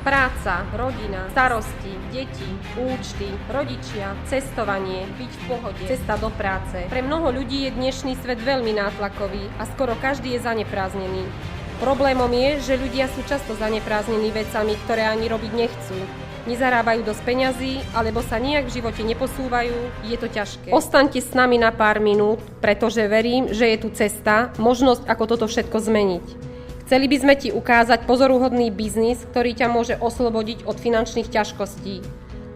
Práca, rodina, starosti, deti, účty, rodičia, cestovanie, byť v pohode, cesta do práce. Pre mnoho ľudí je dnešný svet veľmi nátlakový a skoro každý je zaneprázdnený. Problémom je, že ľudia sú často zaneprázdnení vecami, ktoré ani robiť nechcú. Nezarábajú dosť peňazí, alebo sa nijak v živote neposúvajú, je to ťažké. Ostaňte s nami na pár minút, pretože verím, že je tu cesta, možnosť, ako toto všetko zmeniť. Chceli by sme ti ukázať pozoruhodný biznis, ktorý ťa môže oslobodiť od finančných ťažkostí.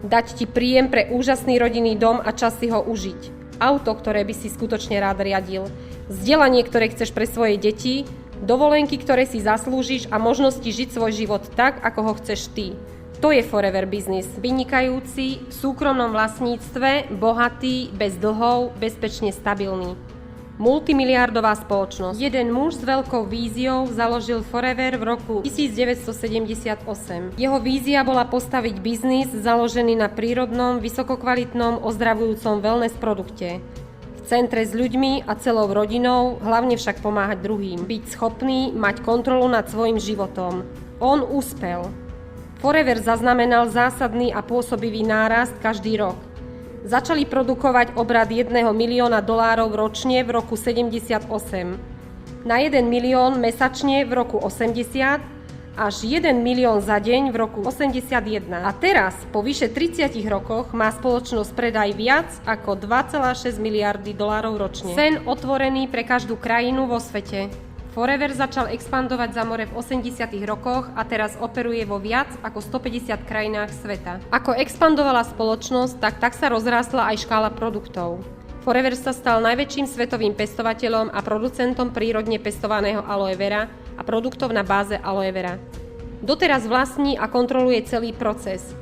Dať ti príjem pre úžasný rodinný dom a čas si ho užiť. Auto, ktoré by si skutočne rád riadil. Vzdelanie, ktoré chceš pre svoje deti. Dovolenky, ktoré si zaslúžiš a možnosti žiť svoj život tak, ako ho chceš ty. To je Forever Business. Vynikajúci, v súkromnom vlastníctve, bohatý, bez dlhov, bezpečne stabilný. Multimiliardová spoločnosť. Jeden muž s veľkou víziou založil Forever v roku 1978. Jeho vízia bola postaviť biznis založený na prírodnom, vysokokvalitnom, ozdravujúcom wellness produkte. V centre s ľuďmi a celou rodinou, hlavne však pomáhať druhým. Byť schopný mať kontrolu nad svojim životom. On úspel. Forever zaznamenal zásadný a pôsobivý nárast každý rok. Začali produkovať obrat $1 milióna ročne v roku 78, na 1 milión mesačne v roku 80, až 1 milión za deň v roku 81. A teraz, po vyše 30 rokoch, má spoločnosť predaj viac ako $2,6 miliardy ročne. Sen otvorený pre každú krajinu vo svete. Forever začal expandovať za more v 80. rokoch a teraz operuje vo viac ako 150 krajinách sveta. Ako expandovala spoločnosť, tak sa rozrástla aj škála produktov. Forever sa stal najväčším svetovým pestovateľom a producentom prírodne pestovaného aloe vera a produktov na báze aloe vera. Doteraz vlastní a kontroluje celý proces.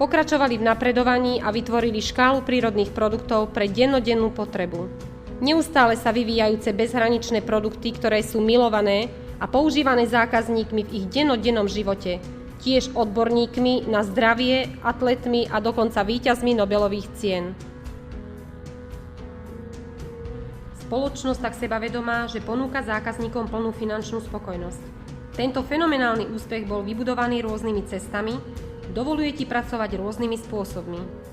Pokračovali v napredovaní a vytvorili škálu prírodných produktov pre dennodennú potrebu. Neustále sa vyvíjajúce bezhraničné produkty, ktoré sú milované a používané zákazníkmi v ich dennodennom živote, tiež odborníkmi na zdravie, atletmi a dokonca víťazmi Nobelových cien. Spoločnosť tak sebavedomá, že ponúka zákazníkom plnú finančnú spokojnosť. Tento fenomenálny úspech bol vybudovaný rôznymi cestami, dovoluje ti pracovať rôznymi spôsobmi.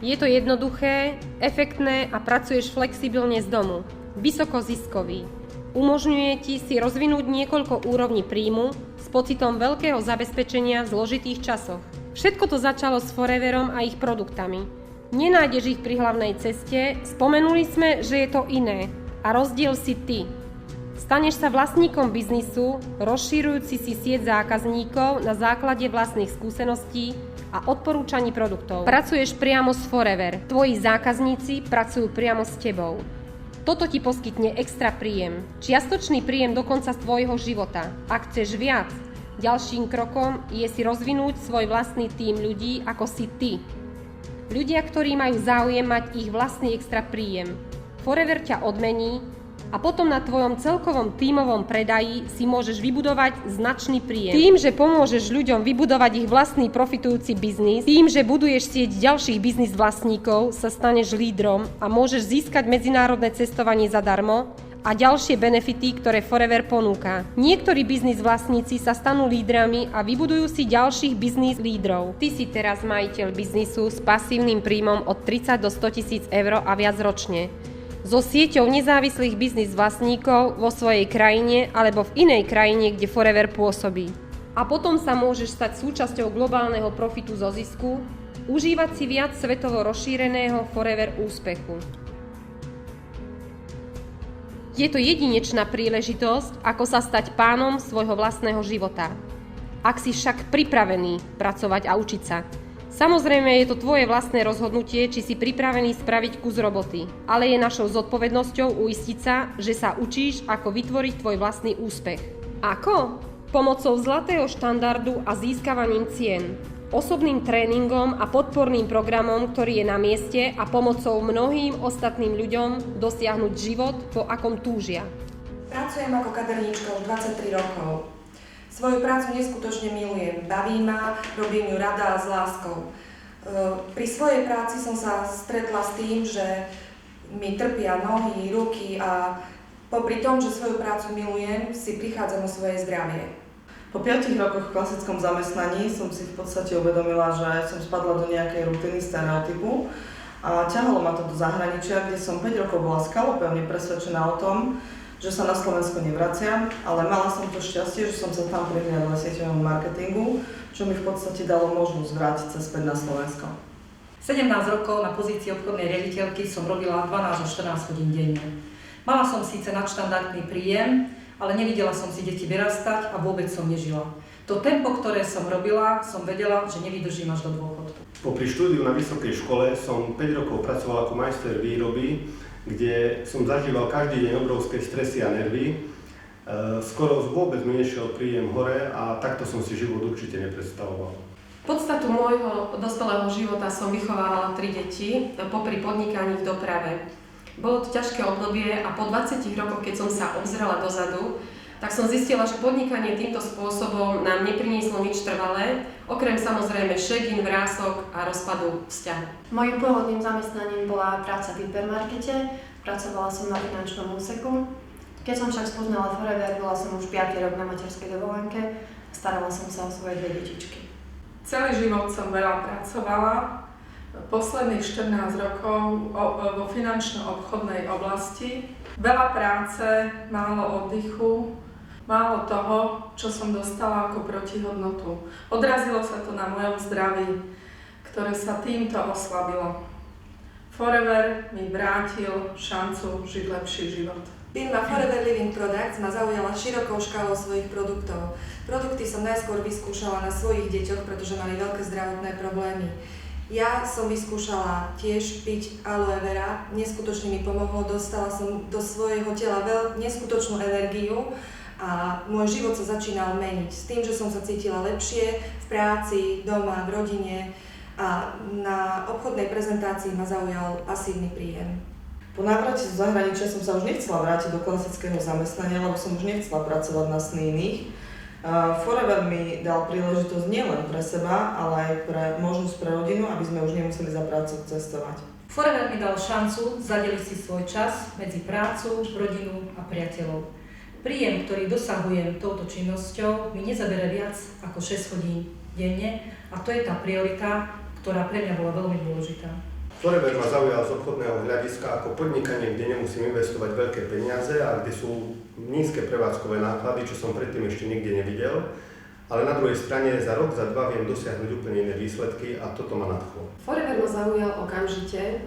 Je to jednoduché, efektné a pracuješ flexibilne z domu. Vysoko ziskový. Umožňuje ti si rozvinúť niekoľko úrovní príjmu s pocitom veľkého zabezpečenia v zložitých časoch. Všetko to začalo s Foreverom a ich produktami. Nenájdeš ich pri hlavnej ceste, spomenuli sme, že je to iné a rozdiel si ty. Staneš sa vlastníkom biznisu, rozširujúci si sieť zákazníkov na základe vlastných skúseností a odporúčaní produktov. Pracuješ priamo s Forever. Tvoji zákazníci pracujú priamo s tebou. Toto ti poskytne extra príjem. Čiastočný príjem dokonca z tvojho života. Ak chceš viac, ďalším krokom je si rozvinúť svoj vlastný tím ľudí, ako si ty. Ľudia, ktorí majú záujem mať ich vlastný extra príjem. Forever ťa odmení a potom na tvojom celkovom tímovom predaji si môžeš vybudovať značný príjem. Tým, že pomôžeš ľuďom vybudovať ich vlastný profitujúci biznis, tým, že buduješ sieť ďalších biznis vlastníkov, sa staneš lídrom a môžeš získať medzinárodné cestovanie zadarmo a ďalšie benefity, ktoré Forever ponúka. Niektorí biznis vlastníci sa stanú lídrami a vybudujú si ďalších biznis lídrov. Ty si teraz majiteľ biznisu s pasívnym príjmom od 30 do 100 000 eur a viac ročne. So sieťou nezávislých biznis vlastníkov vo svojej krajine alebo v inej krajine, kde Forever pôsobí. A potom sa môžeš stať súčasťou globálneho profitu zo zisku, užívať si viac svetovo rozšíreného Forever úspechu. Je to jedinečná príležitosť, ako sa stať pánom svojho vlastného života. Ak si však pripravený pracovať a učiť sa, samozrejme je to tvoje vlastné rozhodnutie, či si pripravený spraviť kus roboty, ale je našou zodpovednosťou uistiť sa, že sa učíš, ako vytvoriť tvoj vlastný úspech. Ako? Pomocou zlatého štandardu a získavaním cien, osobným tréningom a podporným programom, ktorý je na mieste a pomocou mnohým ostatným ľuďom dosiahnuť život, po akom túžia. Pracujem ako kaderníčka už 23 rokov. Svoju prácu neskutočne milujem, baví ma, robím ju rada a s láskou. Pri svojej práci som sa stretla s tým, že mi trpia nohy, ruky a popri tom, že svoju prácu milujem, si prichádzam o svoje zdravie. Po 5 rokoch v klasickom zamestnaní som si v podstate uvedomila, že som spadla do nejakej rutiny, stereotypu a ťahalo ma to do zahraničia, kde som 5 rokov bola skalopevne presvedčená o tom, že sa na Slovensko nevraciam, ale mala som to šťastie, že som sa tam prihliadla sieťovému marketingu, čo mi v podstate dalo možnosť vrátiť sa späť na Slovensko. 17 rokov na pozícii obchodnej riaditeľky som robila 12 až 14 hodín denne. Mala som síce nadštandardný príjem, ale nevidela som si deti vyrastať a vôbec som nežila. To tempo, ktoré som robila, som vedela, že nevydržím až do dôchodku. Popri štúdiu na vysokej škole som 5 rokov pracoval ako majster výroby, kde som zažíval každý deň obrovské stresy a nervy. Skoro vôbec mi nešiel príjem hore a takto som si život určite nepredstavoval. Podstatu môjho dospelého života som vychovávala 3 deti popri podnikaní v doprave. Bolo to ťažké obdobie a po 20 rokoch, keď som sa obzrela dozadu, tak som zistila, že podnikanie týmto spôsobom nám neprinieslo nič trvalé, okrem samozrejme šedín, vrások a rozpadu vzťahu. Mojím pôvodným zamestnaním bola práca v hypermarkete, pracovala som na finančnom úseku. Keď som však spoznala Forever, bola som už 5. rok na materskej dovolenke a starala som sa o svoje 2 detičky. Celý život som veľa pracovala. Posledných 14 rokov vo finančno-obchodnej oblasti. Veľa práce, málo oddychu, málo toho, čo som dostala ako protihodnotu. Odrazilo sa to na mojom zdraví, ktoré sa týmto oslabilo. Forever mi vrátil šancu žiť lepší život. Firma Forever Living Products ma zaujala širokou škálou svojich produktov. Produkty som najskôr vyskúšala na svojich deťoch, pretože mali veľké zdravotné problémy. Ja som vyskúšala tiež piť aloe vera, neskutočne mi pomohlo, dostala som do svojho tela neskutočnú energiu a môj život sa začínal meniť. S tým, že som sa cítila lepšie v práci, doma, v rodine a na obchodnej prezentácii ma zaujal pasívny príjem. Po návrate zo zahraničia som sa už nechcela vrátiť do klasického zamestnania, lebo som už nechcela pracovať na sny iných. Forever mi dal príležitosť nielen pre seba, ale aj pre možnosť pre rodinu, aby sme už nemuseli za prácu cestovať. Forever mi dal šancu zadeliť si svoj čas medzi prácu, rodinu a priateľov. Príjem, ktorý dosahujem touto činnosťou, mi nezabere viac ako 6 hodín denne a to je tá priorita, ktorá pre mňa bola veľmi dôležitá. Forever ma zaujal z obchodného hľadiska ako podnikanie, kde nemusím investovať veľké peniaze a kde sú nízke prevádzkové náklady, čo som predtým ešte nikde nevidel. Ale na druhej strane za rok, za 2 viem dosiahnuť úplne iné výsledky a toto ma nadchlo. Forever ma zaujal okamžite,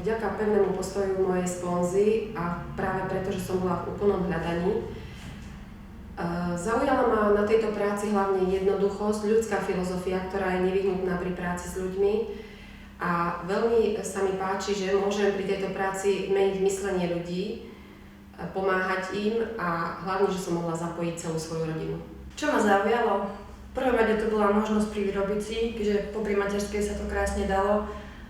vďaka pevnému postoju mojej sponzy a práve preto, že som bola v úplnom hľadaní. Zaujala ma na tejto práci hlavne jednoduchosť, ľudská filozofia, ktorá je nevyhnutná pri práci s ľuďmi. A veľmi sa mi páči, že môžem pri tejto práci meniť myslenie ľudí, pomáhať im a hlavne, že som mohla zapojiť celú svoju rodinu. Čo ma zaujalo? V prvom rade to bola možnosť privyrobiť si, keďže popri materskej sa to krásne dalo,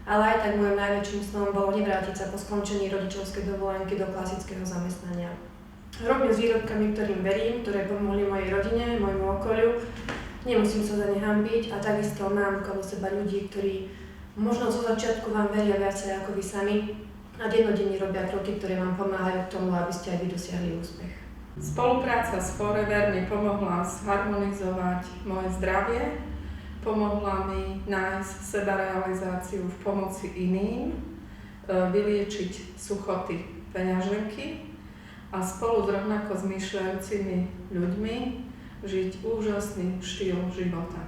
ale aj tak môjim najväčším snom bolo nevrátiť sa po skončení rodičovskej dovolenky do klasického zamestnania. Robím s výrobkami, ktorým verím, ktoré pomohli mojej rodine, môjmu okoliu. Nemusím sa za ne hanbiť a takisto mám okolo seba ľudí, ktorí možno zo začiatku vám veria viacej ako vy sami a dennodenne robia kroky, ktoré vám pomáhajú k tomu, aby ste aj vy dosiahli úspech. Spolupráca s Forever mi pomohla zharmonizovať moje zdravie, pomohla mi nájsť sebarealizáciu v pomoci iným, vyliečiť suchoty peňaženky a spolu s rovnako zmýšľajúcimi ľuďmi žiť úžasný štýl života.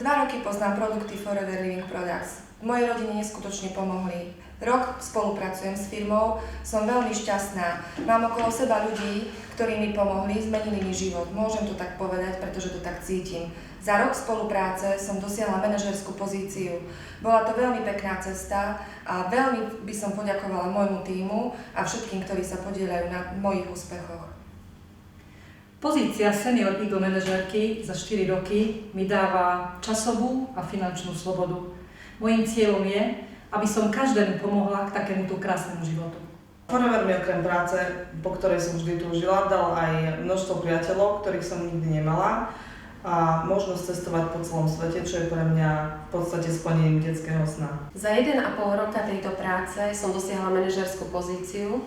2 roky poznám produkty Forever Living Products. Mojej rodine neskutočne pomohli. Rok spolupracujem s firmou, som veľmi šťastná. Mám okolo seba ľudí, ktorí mi pomohli, zmenili mi život. Môžem to tak povedať, pretože to tak cítim. Za rok spolupráce som dosiahla manažerskú pozíciu. Bola to veľmi pekná cesta a veľmi by som poďakovala môjmu tímu a všetkým, ktorí sa podieľajú na mojich úspechoch. Pozícia senior Eagle manažérky za 4 roky mi dáva časovú a finančnú slobodu. Mojím cieľom je, aby som každému pomohla k takémuto krásnemu životu. Forever mi okrem práce, po ktorej som vždy túžila, dal aj množstvo priateľov, ktorých som nikdy nemala a možnosť cestovať po celom svete, čo je pre mňa v podstate splnením detského sna. Za 1,5 roka tejto práce som dosiahla manažerskú pozíciu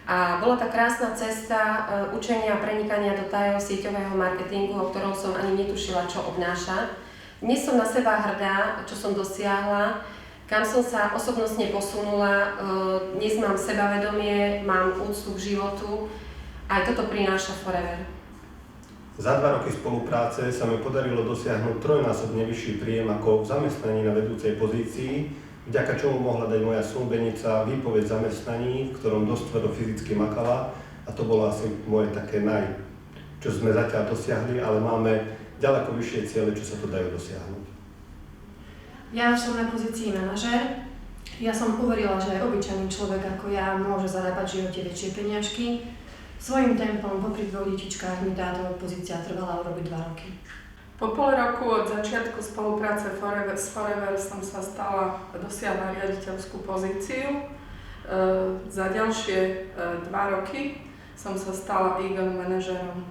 A bola tá krásna cesta učenia a prenikania do tajov sieťového marketingu, o ktorom som ani netušila, čo obnáša. Dnes som na seba hrdá, čo som dosiahla, kam som sa osobnostne posunula. Dnes mám sebavedomie, mám úctu k životu. Aj toto prináša Forever. Za 2 roky spolupráce sa mi podarilo dosiahnuť 3-násobne vyšší príjem ako v zamestnaní na vedúcej pozícii, vďaka čomu mohla dať moja snúbenica výpoveď zamestnaní, v ktorom dosť tvrdo fyzicky makala, a to bolo asi moje také čo sme zatiaľ dosiahli, ale máme ďaleko vyššie ciele, čo sa to dajú dosiahnuť. Ja som na pozícii manažér. Ja som uverila, že obyčajný človek ako ja môže zarábať v živote väčšie peniažky. Svojím tempom popri 2 detičkách mi táto pozícia trvala urobiť 2 roky. Po pol roku od začiatku spolupráce s Forever som sa dosiahla riaditeľskú pozíciu. Za ďalšie 2 roky som sa stala e-girl manažérom.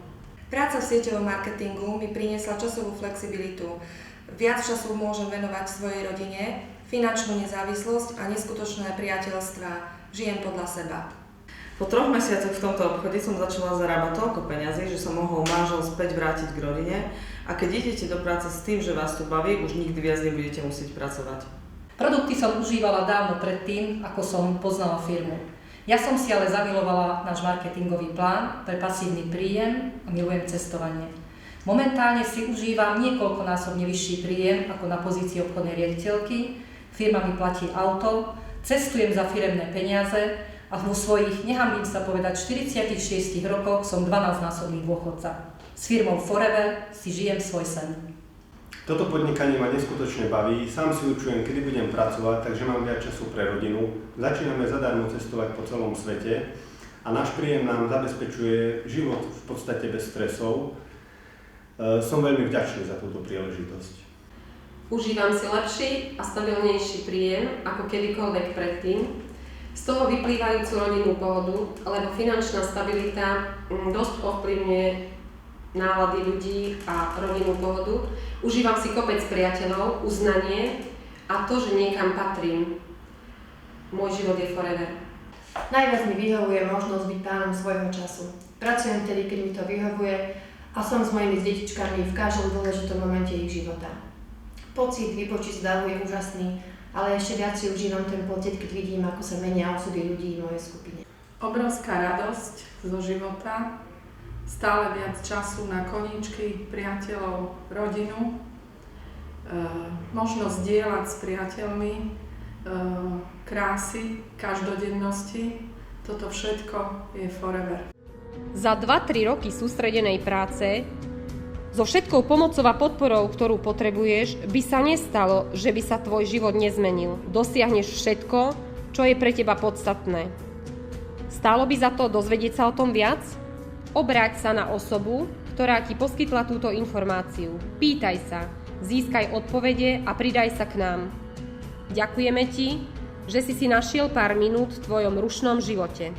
Práca v sieťovom marketingu mi priniesla časovú flexibilitu. Viac času môžem venovať svojej rodine, finančnú nezávislosť a neskutočné priateľstvá. Žijem podľa seba. Po 3 mesiacoch v tomto obchode som začala zarábať toľko peňazí, že som mohol manžel späť vrátiť k rodine, a keď idete do práce s tým, že vás tu baví, už nikdy viac nebudete musieť pracovať. Produkty som užívala dávno predtým, ako som poznala firmu. Ja som si ale zamilovala náš marketingový plán pre pasívny príjem a milujem cestovanie. Momentálne si užívam niekoľkonásobne vyšší príjem ako na pozícii obchodnej riaditeľky, firma mi platí auto, cestujem za firemné peniaze a vo svojich, nehanbím sa povedať, 46 rokoch som 12-násobný dôchodca. S firmou Forever si žijem svoj sen. Toto podnikanie ma neskutočne baví, sám si určujem, kedy budem pracovať, takže mám viac času pre rodinu. Začíname zadarmo cestovať po celom svete a náš príjem nám zabezpečuje život v podstate bez stresov. Som veľmi vďačný za túto príležitosť. Užívam si lepší a stabilnejší príjem ako kedykoľvek predtým. Z toho vyplývajúcu rodinnú pohodu, lebo finančná stabilita dosť ovplyvňuje nálady ľudí a rodinnú pohodu. Užívam si kopec priateľov, uznanie a to, že niekam patrím. Môj život je Forever. Najviac mi vyhovuje možnosť byť pánom svojho času. Pracujem vtedy, keď mi to vyhovuje a som s mojimi detičkami v každom dôležitom momente ich života. Pocit vypočiť z davu je úžasný, ale ešte viac si užívam ten pocit, keď vidím, ako sa menia osudy ľudí v mojej skupine. Obrovská radosť zo života, stále viac času na koníčky, priateľov, rodinu, možnosť zdieľať s priateľmi krásy, každodennosti. Toto všetko je Forever. Za 2-3 roky sústredenej práce so všetkou pomocou a podporou, ktorú potrebuješ, by sa nestalo, že by sa tvoj život nezmenil. Dosiahneš všetko, čo je pre teba podstatné. Stálo by za to dozvedieť sa o tom viac? Obráť sa na osobu, ktorá ti poskytla túto informáciu. Pýtaj sa, získaj odpovede a pridaj sa k nám. Ďakujeme ti, že si našiel pár minút v tvojom rušnom živote.